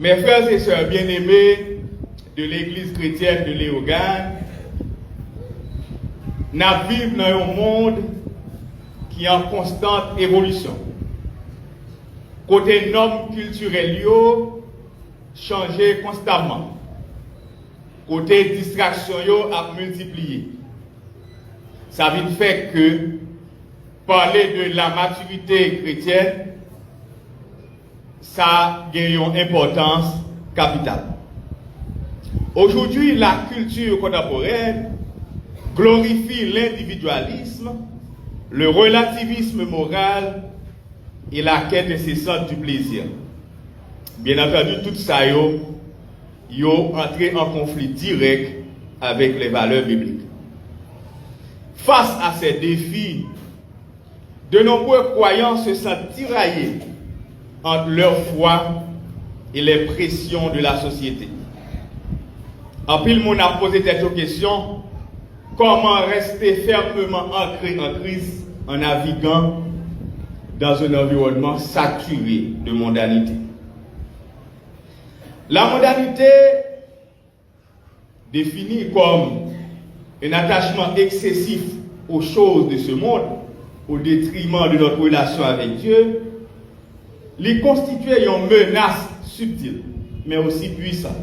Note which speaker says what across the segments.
Speaker 1: Mes frères et sœurs bien-aimés de l'Église chrétienne de Léogane, nous vivons dans un monde qui est en constante évolution. Côté normes culturelles, changé constamment. Côté distraction, a multiplié. Ça veut dire que parler de la maturité chrétienne, ça a une importance capitale. Aujourd'hui, la culture contemporaine glorifie l'individualisme, le relativisme moral et la quête incessante du plaisir. Bien entendu, tout ça est entré en conflit direct avec les valeurs bibliques. Face à ces défis, de nombreux croyants se sentent tiraillés entre leur foi et les pressions de la société. En pile, on a posé cette question: comment rester fermement ancré en Christ en naviguant dans un environnement saturé de mondanité? La mondanité, définie comme un attachement excessif aux choses de ce monde, au détriment de notre relation avec Dieu, lui constitue une menace subtile, mais aussi puissante.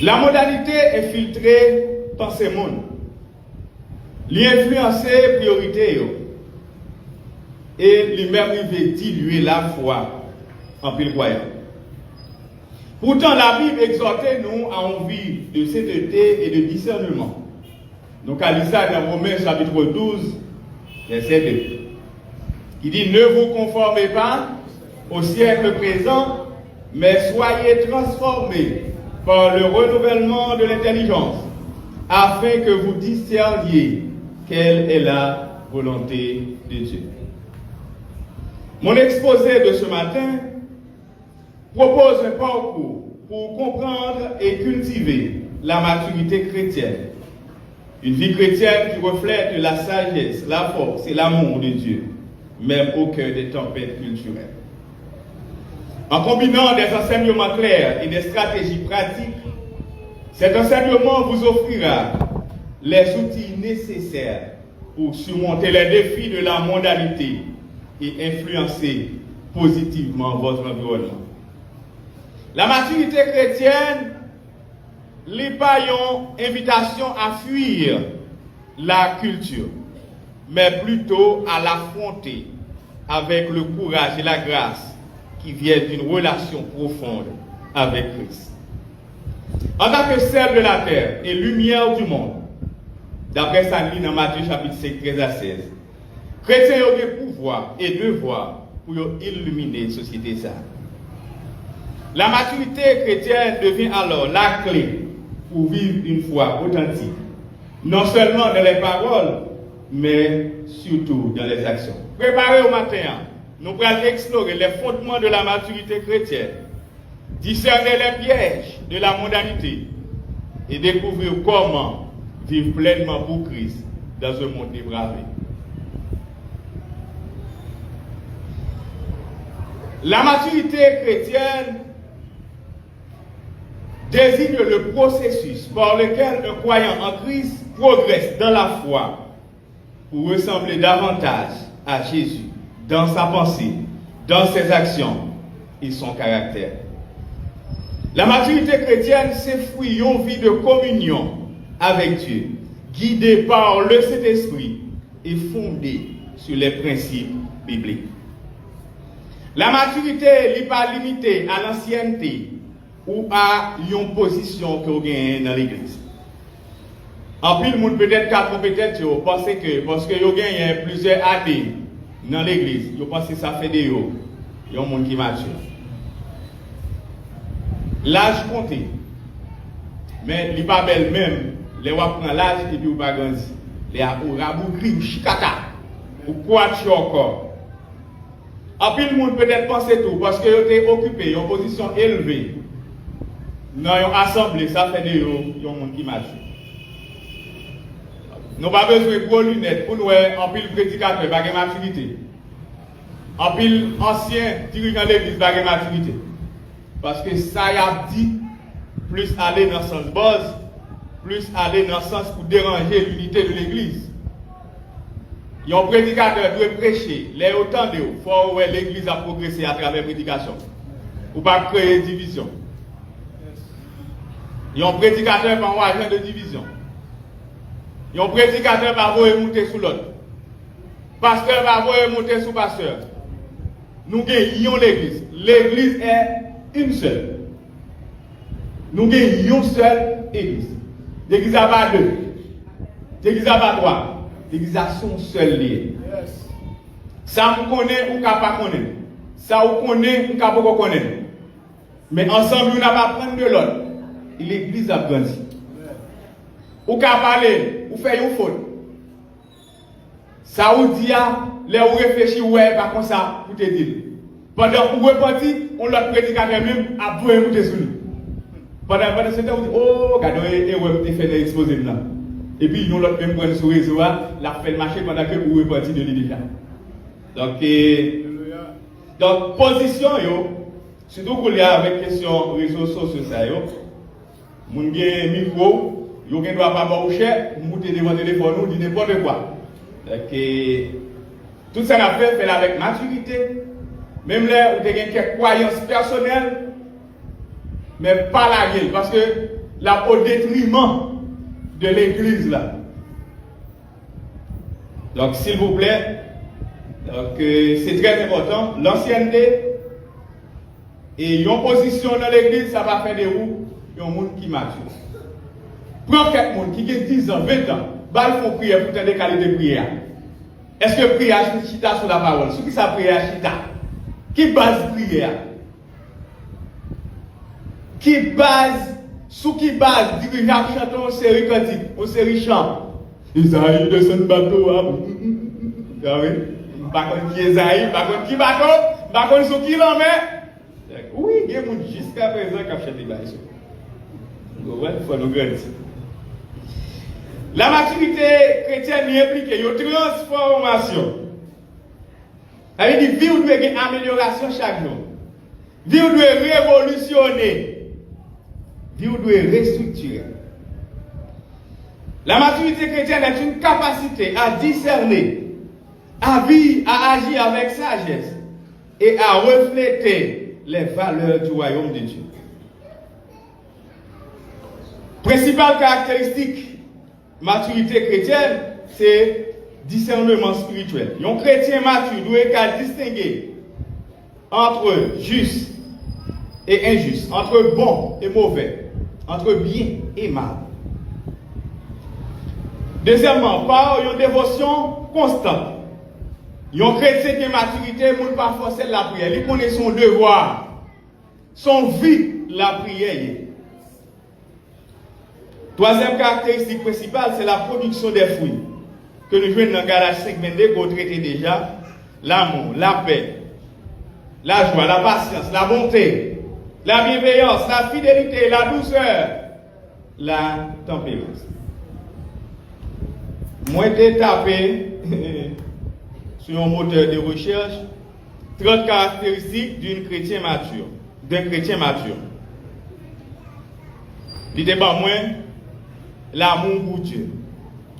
Speaker 1: La mondanité est filtrée par ces mondes, l'influencer priorité et lui-même diluer la foi en pile croyant. Pourtant, la Bible exhorte nous à une vie de sainteté et de discernement. Donc, à lire ça dans Romains chapitre 12, verset 2, qui dit: ne vous conformez pas au siècle présent, mais soyez transformés par le renouvellement de l'intelligence, afin que vous discerniez quelle est la volonté de Dieu. Mon exposé de ce matin propose un parcours pour comprendre et cultiver la maturité chrétienne. Une vie chrétienne qui reflète la sagesse, la force et l'amour de Dieu, même au cœur des tempêtes culturelles. En combinant des enseignements clairs et des stratégies pratiques, cet enseignement vous offrira les outils nécessaires pour surmonter les défis de la mondanité et influencer positivement votre environnement. La maturité chrétienne n'est pas une invitation à fuir la culture, mais plutôt à l'affronter avec le courage et la grâce qui viennent d'une relation profonde avec Christ. En tant que sel de la terre et lumière du monde, d'après sa ligne dans Matthieu chapitre 5, 13 à 16, chrétiens ont des pouvoirs et devoirs pour illuminer la société. La maturité chrétienne devient alors la clé pour vivre une foi authentique, non seulement dans les paroles, mais surtout dans les actions. Préparez au matin, nous allons explorer les fondements de la maturité chrétienne, discerner les pièges de la mondanité et découvrir comment vivre pleinement pour Christ dans un monde dépravé. La maturité chrétienne désigne le processus par lequel un croyant en Christ progresse dans la foi pour ressembler davantage à Jésus dans sa pensée, dans ses actions et son caractère. La maturité chrétienne, c'est fruit d'une vie de communion avec Dieu, guidée par le Saint-Esprit et fondée sur les principes bibliques. La maturité n'est pas limitée à l'ancienneté ou à une position que vous gagnez dans l'église. En plus, le monde peut-être qu'à peut-être parce que vous gagnez plusieurs années dans l'église, vous pensez que ça fait des hauts. Il y a un monde qui mature. L'âge compte, mais il n'est pas belle même. Les gens prennent l'âge et puis vous pas grandi. Les rabougris, chikata, ou quoi tu encore. En plus, le monde peut-être penser tout parce que vous êtes occupé en position élevée. Dans une assemblée, ça fait des hauts, il y a un monde qui mature. Nous n'avons pas besoin de gros lunettes pour nous en pile prédicateur, pas de maturité. En pile ancien dirigeant de l'église, pas de maturité. Parce que ça y a dit, plus aller dans le sens base, plus aller dans le sens pour déranger l'unité de l'église. Un prédicateur doit prêcher, les autant de il faut que l'église a progressé à travers la prédication. Ou pas créer division. Un prédicateur par un agent de division. Un prédicateur va monter sous l'autre. Pasteur va monter sous pasteur. Nous gagnons l'église. L'église est une seule. Nous gagnons une seule église. L'église n'a pas deux. L'église n'a pas trois. L'église a son seul lié. Ça vous connaît ou pas connaître. Ça vous connaît ou pas connaître. Mais ensemble, nous n'avons pas prendre de l'autre. L'église a grandi. Ou qu'à parler, ou faire une faute. Ça vous dit, là où réfléchir, ouais, pas comme ça, pour te dire. Pendant que vous repartez, on l'a prédicateur même à vous écouter sur nous. Pendant ce temps, vous dites, oh, regardez, et vous fait l'exposé là. Et puis, nous l'autre même prendre sur le réseau, la fait le marché pendant que vous repartez de lui déjà. Donc, position, surtout qu'on y a avec question réseaux sociaux, ça, mon gars micro, yo ne doit pas avoir cher, monter devant le téléphone, nous dit n'importe quoi. Tout ça n'a fait avec maturité, même là où tu as quelques croyances personnelles, mais pas la gueule, parce que là, au détriment de l'église là. Donc, s'il vous plaît, c'est très important, l'ancienneté et une position dans l'église, ça va faire des roues. Il y a un monde qui mature. Prends quelqu'un qui a 10 ans, 20 ans, il faut prier pour te décaler de prière. Est-ce que prière chita sur la parole? Ce qui ça prière chita? Qui base prière? Qui base, sous qui base, dirigeant chanton, série cantique, ou série chant? Isaïe de son bateau, par contre, qui est Isaïe, par contre, qui bateau, par contre, sous qui l'en met? Oui, il y a des gens jusqu'à présent qui ont chanté là. Il faut nous grandir. La maturité chrétienne y implique une transformation. Ça veut dire que vie doit avoir une amélioration chaque jour. Vie doit révolutionner. Vie doit restructurer. La maturité chrétienne est une capacité à discerner, à vivre, à agir avec sagesse et à refléter les valeurs du royaume de Dieu. Principale caractéristique maturité chrétienne, c'est discernement spirituel. Un chrétien mature doit distinguer entre juste et injuste, entre bon et mauvais, entre bien et mal. Deuxièmement, par une dévotion constante. Un chrétien qui est maturité, il ne peut pas forcer la prière. Il connaît son devoir, son vie, la prière. Troisième caractéristique principale, c'est la production des fruits. Que nous jouons dans Galates 5:22, qu'on traite déjà. L'amour, la paix, la joie, la patience, la bonté, la bienveillance, la fidélité, la douceur, la tempérance. Moi, j'ai tapé sur un moteur de recherche 30 caractéristiques d'un chrétien mature. Dites pas moi, l'amour pour Dieu,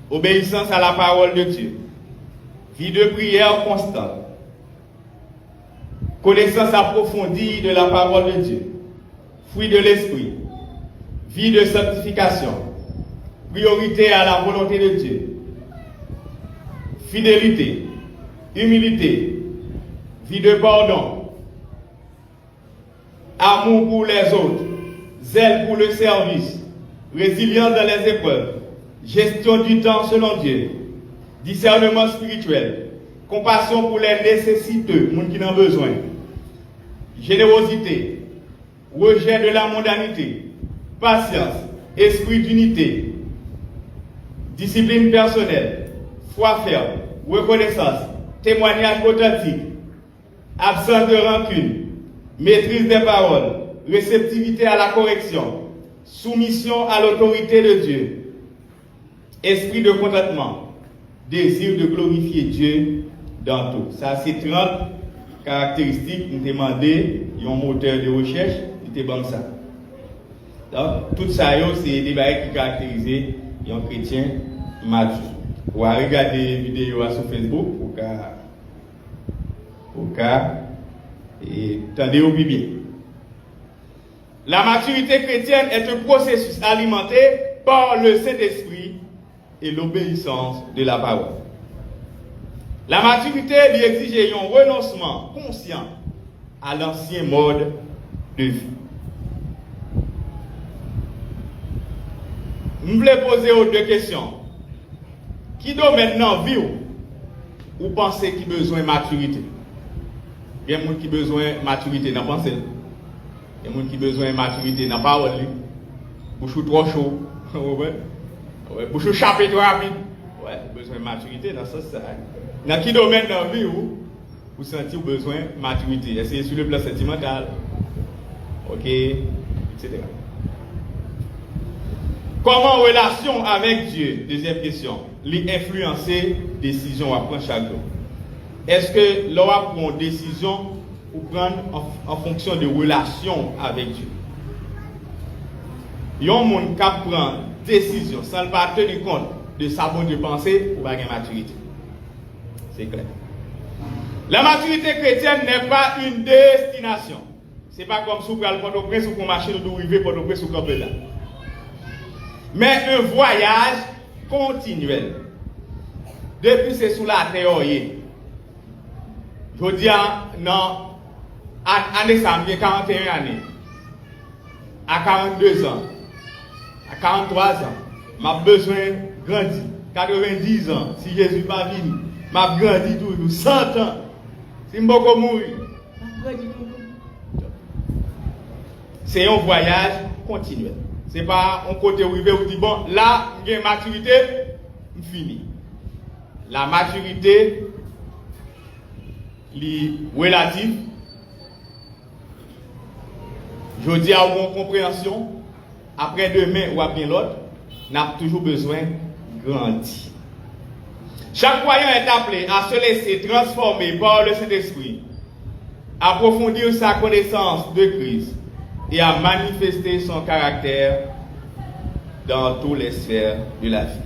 Speaker 1: obéissance à la parole de Dieu, vie de prière constante, connaissance approfondie de la parole de Dieu, fruit de l'esprit, vie de sanctification, priorité à la volonté de Dieu, fidélité, humilité, vie de pardon, amour pour les autres, zèle pour le service, résilience dans les épreuves, gestion du temps selon Dieu, discernement spirituel, compassion pour les nécessiteux, les gens qui en ont besoin, générosité, rejet de la mondanité, patience, esprit d'unité, discipline personnelle, foi ferme, reconnaissance, témoignage authentique, absence de rancune, maîtrise des paroles, réceptivité à la correction, soumission à l'autorité de Dieu, esprit de contentement, désir de glorifier Dieu dans tout. Ça, c'est 30 caractéristiques. Nous demandons un moteur de recherche, était bon ça. Donc, tout ça, c'est des débats qui caractérisent un chrétien mature. Ou à regarder des vidéos sur Facebook pour et tendez-vous bien. La maturité chrétienne est un processus alimenté par le Saint-Esprit et l'obéissance de la parole. La maturité lui exige un renoncement conscient à l'ancien mode de vie. Je voulais poser deux questions. Qui domaine dans la vie ou pensez qu'il a besoin de maturité? Il y a des gens qui ont besoin de maturité dans la pensée. Il y a des gens qui ont besoin de maturité dans la parole. Bouchou trop chaud. Bouchou chapé trop rapide. Ouais, besoin de maturité dans ce sens. Dans quel domaine dans la vie vous sentez besoin de maturité? Est-ce que c'est sur le plan sentimental? Ok, etc. Comment en relation avec Dieu, deuxième question, lui influencer décision à prendre chaque jour? Est-ce que l'on va prendre une décision ou prendre en fonction de relation avec Dieu? Il y a un monde qui prend décision sans pas tenir compte de sa bonne pensée ou pas de maturité. C'est clair. La maturité chrétienne n'est pas une destination. Ce n'est pas comme si vous prenez Port-au-Prince ou qu'on marche de arriver Port-au-Prince ou comme là. Mais un voyage continuel. Depuis c'est sous la terre. Je dis, non, année ça, j'ai 41 années. À 42 ans, à 43 ans, j'ai besoin de grandir. 90 ans, si Jésus n'est pas venu, j'ai grandi tout, 100 ans. Si je ne peux pas mourir, j'ai grandi tout. C'est un voyage continuel. Ce n'est pas un côté où vous dites, bon, là, j'ai une maturité, je finis. La maturité, relative, je dis à une compréhension, après demain ou après l'autre, on a toujours besoin de grandir. Chaque croyant est appelé à se laisser transformer par le Saint-Esprit, à approfondir sa connaissance de Christ et à manifester son caractère dans toutes les sphères de la vie.